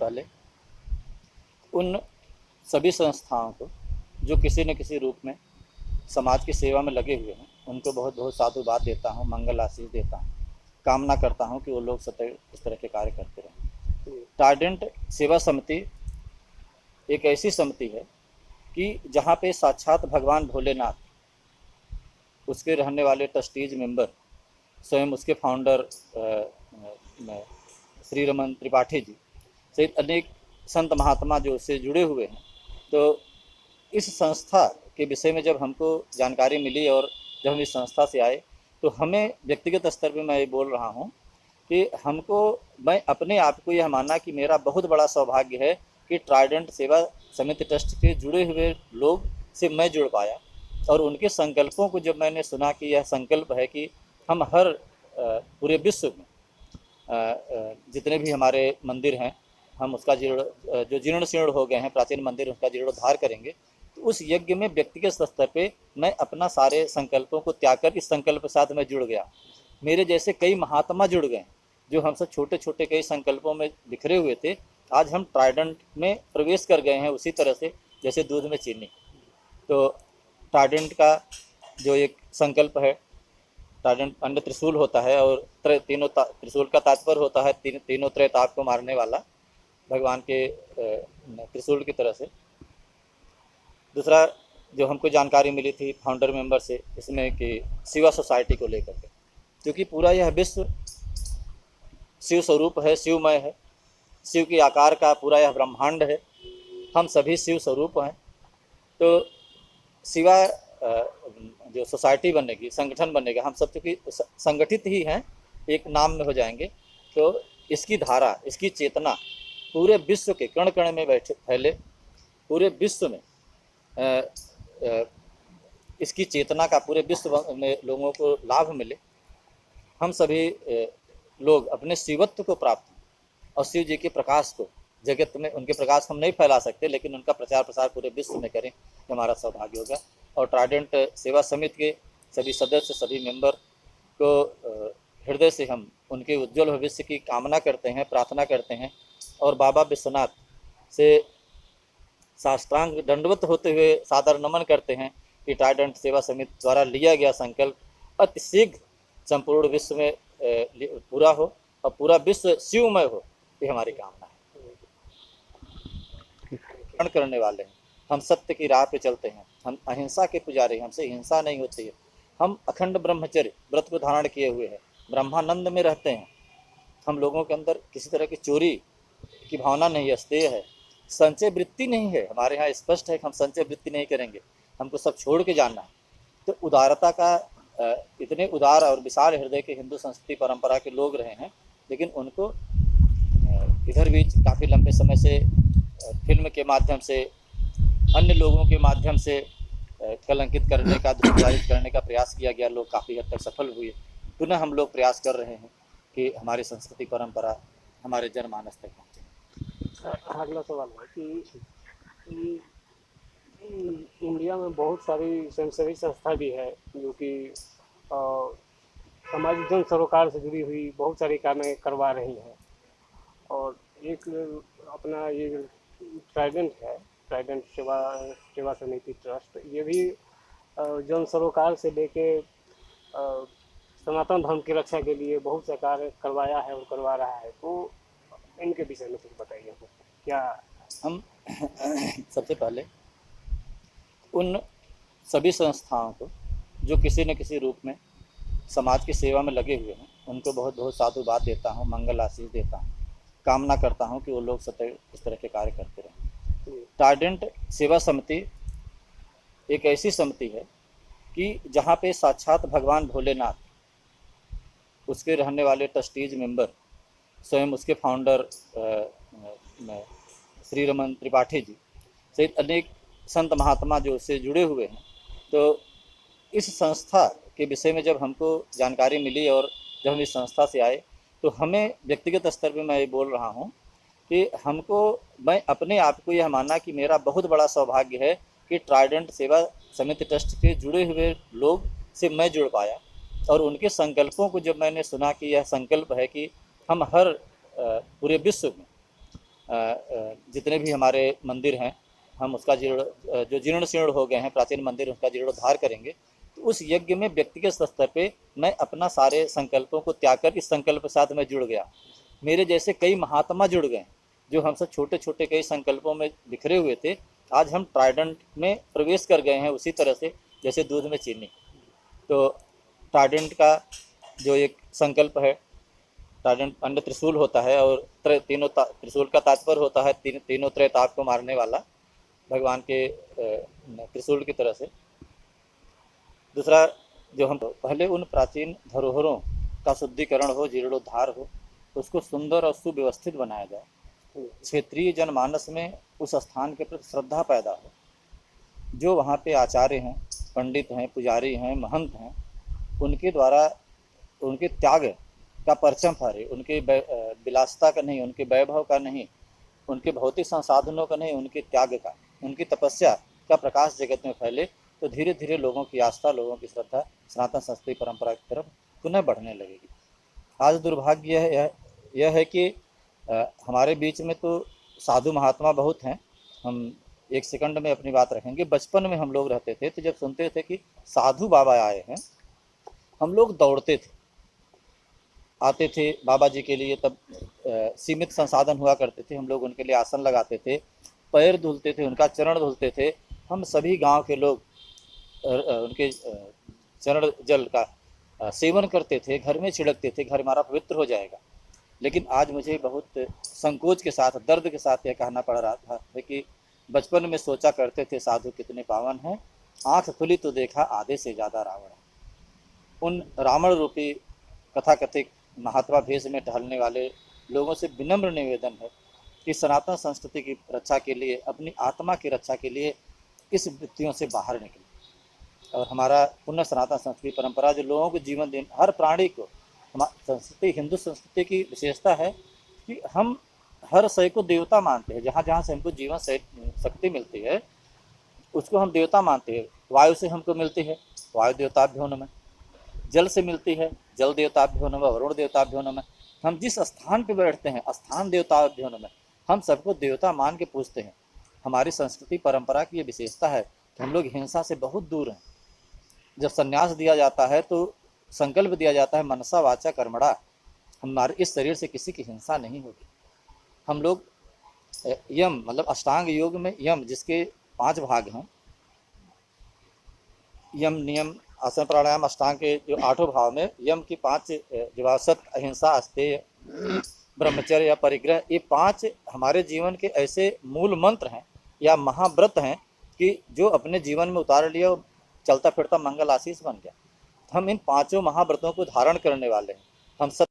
पहले उन सभी संस्थाओं को जो किसी न किसी रूप में समाज की सेवा में लगे हुए हैं, उनको बहुत बहुत साधुवाद देता हूँ, मंगल आशीष देता हूँ। कामना करता हूँ कि वो लोग सदैव इस तरह के कार्य करते रहें। ट्राइडेंट सेवा समिति एक ऐसी समिति है कि जहाँ पे साक्षात भगवान भोलेनाथ, उसके रहने वाले ट्रस्टीज मेंबर, स्वयं उसके फाउंडर श्री रमन त्रिपाठी जी सहित अनेक संत महात्मा जो उससे जुड़े हुए हैं। तो इस संस्था के विषय में जब हमको जानकारी मिली और जब हम इस संस्था से आए, तो हमें व्यक्तिगत स्तर पे मैं ये बोल रहा हूँ कि मैं अपने आप को यह माना कि मेरा बहुत बड़ा सौभाग्य है कि ट्राइडेंट सेवा समिति ट्रस्ट के जुड़े हुए लोग से मैं जुड़ पाया। और उनके संकल्पों को जब मैंने सुना कि यह संकल्प है कि हम हर पूरे विश्व में जितने भी हमारे मंदिर हैं, हम उसका जो जीर्ण शीर्ण हो गए हैं प्राचीन मंदिर, उसका जीर्णोद्धार करेंगे। तो उस यज्ञ में व्यक्तिगत स्तर पे मैं अपना सारे संकल्पों को त्याग कर इस संकल्प के साथ मैं जुड़ गया। मेरे जैसे कई महात्मा जुड़ गए जो हमसे छोटे छोटे कई संकल्पों में बिखरे हुए थे। आज हम ट्राइडेंट में प्रवेश कर गए हैं, उसी तरह से जैसे दूध में चीनी। तो ट्राइडेंट का जो एक संकल्प है, ट्राइडेंट अन्य त्रिशूल होता है और त्रिशूल का तात्पर्य होता है तीनों त्रय ताप को मारने वाला, भगवान के त्रिशूल की तरह से। दूसरा जो हमको जानकारी मिली थी फाउंडर मेंबर से, इसमें कि शिवा सोसाइटी को लेकर के, क्योंकि पूरा यह विश्व शिव स्वरूप है, शिवमय है, शिव की आकार का पूरा यह ब्रह्मांड है, हम सभी शिव स्वरूप हैं। तो शिवा जो सोसाइटी बनेगी, संगठन बनेगा, हम सब चूँकि संगठित ही हैं, एक नाम में हो जाएंगे। तो इसकी धारा, इसकी चेतना पूरे विश्व के कण कण में फैले, पूरे विश्व में इसकी चेतना का पूरे विश्व में लोगों को लाभ मिले। हम सभी लोग अपने शिवत्व को प्राप्त और शिव जी के प्रकाश को जगत में, उनके प्रकाश हम नहीं फैला सकते, लेकिन उनका प्रचार प्रसार पूरे विश्व में करें, हमारा सौभाग्य होगा। और ट्राइडेंट सेवा समिति के सभी सदस्य, सभी मेंबर को हृदय से हम उनके उज्जवल भविष्य की कामना करते हैं, प्रार्थना करते हैं। और बाबा विश्वनाथ से साष्टांग दंडवत होते हुए सादर नमन करते हैं कि ट्राइडेंट सेवा समिति द्वारा लिया गया संकल्प अति शीघ्र संपूर्ण विश्व में पूरा हो और पूरा विश्व शिवमय हो, ये हमारी कामना है। करने वाले हैं, हम सत्य की राह पे चलते हैं, हम अहिंसा के पुजारी हैं, हमसे हिंसा नहीं होती है। हम अखंड ब्रह्मचर्य व्रत को धारण किए हुए हैं, ब्रह्मानंद में रहते हैं। हम लोगों के अंदर किसी तरह की चोरी की भावना नहीं है, स्तेय है, संचय वृत्ति नहीं है। हमारे यहाँ स्पष्ट है कि हम संचय वृत्ति नहीं करेंगे, हमको सब छोड़ के जाना है। तो उदारता का इतने उदार और विशाल हृदय के हिंदू संस्कृति परंपरा के लोग रहे हैं, लेकिन उनको इधर भी काफ़ी लंबे समय से फिल्म के माध्यम से, अन्य लोगों के माध्यम से कलंकित करने का, दुष्प्रचारित करने का प्रयास किया गया। लोग काफ़ी हद तक सफल हुए। पुनः हम लोग प्रयास कर रहे हैं कि हमारी संस्कृति परंपरा हमारे जनमानस तक पहुँचे। अगला सवाल है कि इंडिया में बहुत सारी स्वयंसेवी संस्था भी है जो कि सामाजिक जन सरोकार से जुड़ी हुई बहुत सारी कामें करवा रही हैं। और एक अपना ये ट्राइडेंट है, ट्राइडेंट सेवा समिति ट्रस्ट, ये भी जन सरोकार से लेके सनातन धर्म की रक्षा के लिए बहुत से कार्य करवाया है और करवा रहा है। तो इनके विषय में कुछ बताइए क्या। हम सबसे पहले उन सभी संस्थाओं को जो किसी न किसी रूप में समाज की सेवा में लगे हुए हैं, उनको बहुत बहुत साधुवाद देता हूँ, मंगल आशीष देता हूँ। कामना करता हूँ कि वो लोग सदैव इस तरह के कार्य करते रहें। ट्राइडेंट सेवा समिति एक ऐसी समिति है कि जहाँ पे साक्षात भगवान भोलेनाथ, उसके रहने वाले ट्रस्टीज मेंबर, स्वयं उसके फाउंडर श्री रमन त्रिपाठी जी सहित अनेक संत महात्मा जो उससे जुड़े हुए हैं। तो इस संस्था के विषय में जब हमको जानकारी मिली और जब हम इस संस्था से आए, तो हमें व्यक्तिगत स्तर पे मैं ये बोल रहा हूँ कि मैं अपने आप को यह माना कि मेरा बहुत बड़ा सौभाग्य है कि ट्राइडेंट सेवा समिति ट्रस्ट के जुड़े हुए लोग से मैं जुड़ पाया। और उनके संकल्पों को जब मैंने सुना कि यह संकल्प है कि हम हर पूरे विश्व में जितने भी हमारे मंदिर हैं हम उसका जो जीर्ण शीर्ण हो गए हैं प्राचीन मंदिर उसका जीर्णोद्धार करेंगे। तो उस यज्ञ में व्यक्तिगत स्तर पे मैं अपना सारे संकल्पों को त्याग कर इस संकल्प के साथ मैं जुड़ गया। मेरे जैसे कई महात्मा जुड़ गए जो हमसे छोटे छोटे कई संकल्पों में बिखरे हुए थे। आज हम ट्राइडेंट में प्रवेश कर गए हैं उसी तरह से जैसे दूध में चीनी। तो ट्राइडेंट का जो एक संकल्प है, ट्राइडेंट अन्य त्रिशूल होता है और त्रिशूल का तात्पर्य होता है तीनों त्रय ताप को मारने वाला भगवान के त्रिशूल की तरह से। दूसरा जो हम पहले उन प्राचीन धरोहरों का शुद्धिकरण हो, जीर्णोद्धार हो, उसको सुंदर और सुव्यवस्थित बनाया जाए। क्षेत्रीय जनमानस में उस स्थान के प्रति श्रद्धा पैदा हो। जो वहाँ पे आचार्य हैं, पंडित हैं, पुजारी हैं, महंत हैं, उनके द्वारा उनके त्याग का परचम फहरे, उनके विलासता का नहीं, उनके वैभव का नहीं, उनके भौतिक संसाधनों का नहीं, उनके त्याग का, उनकी तपस्या का प्रकाश जगत में फैले। तो धीरे धीरे लोगों की आस्था, लोगों की श्रद्धा सनातन संस्कृति परंपरा की तरफ पुनः बढ़ने लगेगी। आज दुर्भाग्य यह है कि हमारे बीच में तो साधु महात्मा बहुत हैं। हम एक सेकंड में अपनी बात रखेंगे। बचपन में हम लोग रहते थे तो जब सुनते थे कि साधु बाबा आए हैं, हम लोग दौड़ते थे, आते थे बाबा जी के लिए। तब सीमित संसाधन हुआ करते थे, हम लोग उनके लिए आसन लगाते थे, पैर धुलते थे, उनका चरण धुलते थे। हम सभी गांव के लोग उनके चरण जल का सेवन करते थे, घर में छिड़कते थे, घर हमारा पवित्र हो जाएगा। लेकिन आज मुझे बहुत संकोच के साथ, दर्द के साथ यह कहना पड़ रहा था कि बचपन में सोचा करते थे साधु कितने पावन हैं, आँख खुली तो देखा आधे से ज़्यादा रावण है। उन रावण रूपी कथाकथित महात्मा भेष में टहलने वाले लोगों से विनम्र निवेदन है कि सनातन संस्कृति की रक्षा के लिए, अपनी आत्मा की रक्षा के लिए इस वृत्तियों से बाहर निकले और हमारा पुनः सनातन संस्कृति परंपरा जो लोगों को जीवन देने, हर प्राणी को, हमारी संस्कृति, हिंदू संस्कृति की विशेषता है कि हम हर शय को देवता मानते हैं। जहाँ जहाँ से हमको जीवन शक्ति मिलती है उसको हम देवता मानते हैं। वायु से हमको मिलती है, वायु देवताभ्यो नमः। जल से मिलती है, जल देवताभ्यो नमः, वरुण देवताभ्यो नमः। हम जिस स्थान पर बैठते हैं, स्थान देवताभ्यो नमः। हम सबको देवता मान के पूजते हैं। हमारी संस्कृति परंपरा की ये विशेषता है कि हम लोग हिंसा से बहुत दूर हैं। जब संन्यास दिया जाता है तो संकल्प दिया जाता है मनसा वाचा कर्मणा, हमारे इस शरीर से किसी की हिंसा नहीं होगी। हम लोग यम मतलब अष्टांग योग में यम जिसके 5 भाग हैं, यम नियम आसन प्राणायाम अष्टांग के जो 8 भाव में यम की 5 जो सत, अहिंसा, अस्तेय, ब्रह्मचर्य या परिग्रह, ये 5 हमारे जीवन के ऐसे मूल मंत्र हैं या महाव्रत हैं कि जो अपने जीवन में उतार लिया और चलता फिरता मंगल आशीष बन गया। हम इन 5 महाव्रतों को धारण करने वाले हैं। हम सब